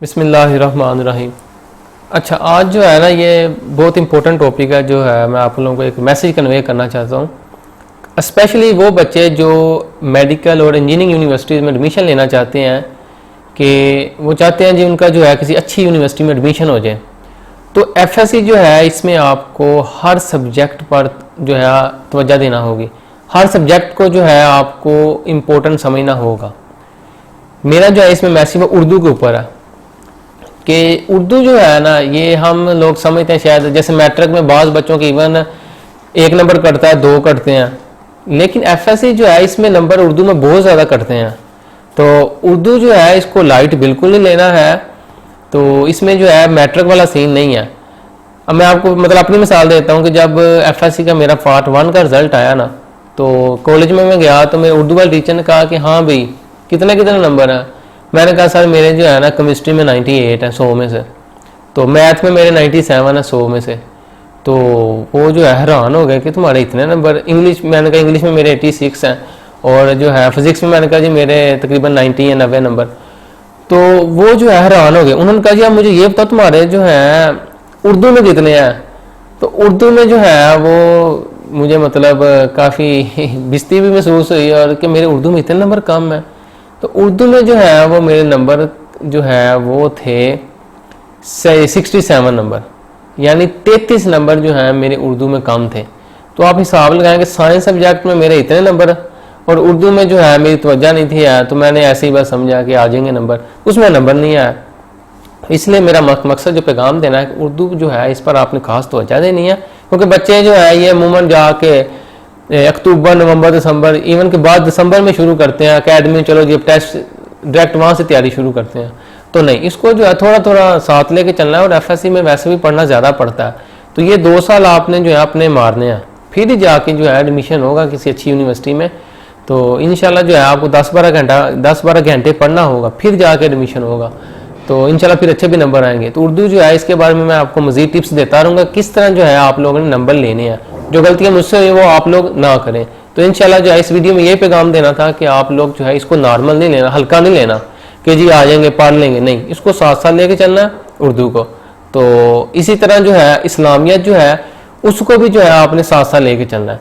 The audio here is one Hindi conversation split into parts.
बिस्मिल्लाहिर्रहमानिर्रहीम। अच्छा, आज जो है ना ये बहुत इंपॉर्टेंट टॉपिक है जो है मैं आप लोगों को एक मैसेज कन्वे करना चाहता हूँ। स्पेशली वो बच्चे जो मेडिकल और इंजीनियरिंग यूनिवर्सिटीज़ में एडमिशन लेना चाहते हैं कि वो चाहते हैं जी उनका जो है किसी अच्छी यूनिवर्सिटी में एडमिशन हो जाए। तो एफएससी जो है इसमें आपको हर सब्जेक्ट पर जो है तवज्जो देना होगी, हर सब्जेक्ट को जो है आपको इम्पोर्टेंट समझना होगा। मेरा जो है इसमें मैसेज उर्दू के ऊपर है कि उर्दू जो है ना ये हम लोग समझते हैं शायद जैसे मैट्रिक में बाज़ बच्चों के इवन 1 नंबर कटता है, 2 कटते हैं, लेकिन एफएससी जो है इसमें नंबर उर्दू में बहुत ज़्यादा कटते हैं। तो उर्दू जो है इसको लाइट बिल्कुल नहीं लेना है। तो इसमें जो है मैट्रिक वाला सीन नहीं है। अब मैं आपको मतलब अपनी मिसाल देता हूँ कि जब एफएससी का मेरा पार्ट 1 का रिजल्ट आया ना तो कॉलेज में मैं गया तो मेरे उर्दू वाले टीचर ने कहा कि हाँ भाई कितने कितने नंबर हैं। मैंने कहा सर मेरे जो है ना केमिस्ट्री में 98 है 100 में से, तो मैथ में मेरे 97 है 100 में से। तो वो जो है हैरान हो गए कि तुम्हारे इतने नंबर। इंग्लिश मैंने कहा इंग्लिश में मेरे 86 हैं और जो है फिजिक्स में मैंने कहा जी मेरे तकरीबन 90 या 90 नंबर। तो वो जो है हैरान हो गए। उन्होंने कहा जी आप मुझे ये बताओ तुम्हारे जो है उर्दू में कितने हैं। तो उर्दू में जो है वो मुझे मतलब काफ़ी बेइज्जती भी महसूस हुई और कि मेरे उर्दू में इतने नंबर कम है। तो उर्दू में जो है वो मेरे नंबर जो है वो थे 67 नंबर, यानी 33 नंबर जो है मेरे उर्दू में कम थे। तो आप हिसाब लगाएं कि साइंस सब्जेक्ट में मेरे इतने नंबर और उर्दू में जो है मेरी तवज्जो नहीं थी तो मैंने ऐसे ही बस समझा कि आ जाएंगे नंबर, उसमें नंबर नहीं आया। इसलिए मेरा मकसद जो पैगाम देना है कि उर्दू जो है इस पर आपने खास तवज्जो देनी है, क्योंकि बच्चे जो है ये अमूमन जाके अक्टूबर नवंबर दिसंबर इवन के बाद दिसंबर में शुरू करते हैं अकेडमी, चलो जी टेस्ट डायरेक्ट वहाँ से तैयारी शुरू करते हैं। तो नहीं, इसको जो है थोड़ा थोड़ा साथ लेके चलना है। और एफएससी में वैसे भी पढ़ना ज़्यादा पड़ता है, तो ये 2 साल आपने जो है अपने मारने हैं, फिर ही जाके जो है एडमिशन होगा किसी अच्छी यूनिवर्सिटी में। तो इंशाल्लाह जो है आपको 10-12 घंटे पढ़ना होगा, फिर जाके एडमिशन होगा, तो इंशाल्लाह फिर अच्छे भी नंबर आएंगे। तो उर्दू जो है इसके बारे में मैं आपको मज़ीद टिप्स देता रहूँगा किस तरह जो है आप लोगों ने नंबर लेने हैं। जो गलतियाँ मुझसे हुई वो आप लोग ना करें। तो इंशाल्लाह जो है इस वीडियो में ये पैगाम देना था कि आप लोग जो है इसको नॉर्मल नहीं लेना, हल्का नहीं लेना कि जी आ जाएंगे पढ़ लेंगे, नहीं, इसको साथ साथ लेके चलना है उर्दू को। तो इसी तरह जो है इस्लामियत जो है उसको भी जो है आपने साथ साथ लेके चलना है।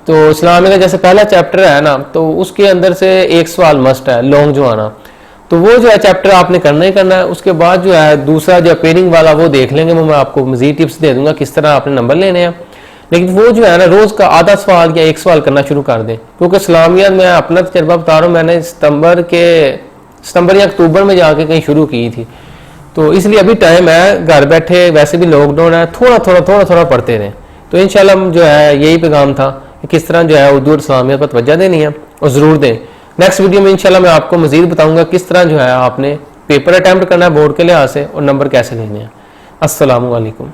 तो इस्लामियत का जैसे पहला चैप्टर है ना, तो उसके अंदर से एक सवाल मस्ट है लॉन्ग जो आना, तो वो जो है चैप्टर आपने करना ही करना है। उसके बाद जो है दूसरा जो पेयरिंग वाला वो देख लेंगे, वो मैं आपको मज़ीद टिप्स दे दूंगा किस तरह आपने नंबर लेने हैं। लेकिन वो जो है ना रोज़ का आधा सवाल या 1 सवाल करना शुरू कर दें, क्योंकि इस्लामियत में अपना तजर्बा बता रहा हूँ, मैंने सितंबर या अक्टूबर में जाके कहीं शुरू की थी। तो इसलिए अभी टाइम है, घर बैठे वैसे भी लॉकडाउन है, थोड़ा थोड़ा पढ़ते रहें। तो इंशाल्लाह जो है यही पैगाम था कि किस तरह जो है उर्दू और इस्लामियत पर तवज्जो देनी है और ज़रूर दें। नेक्स्ट वीडियो में इंशाल्लाह मैं आपको मज़ीद बताऊँगा किस तरह जो है आपने पेपर अटैम्प्ट करना है बोर्ड के लिहाज से और नंबर कैसे लेने हैं। अस्सलामु अलैकुम।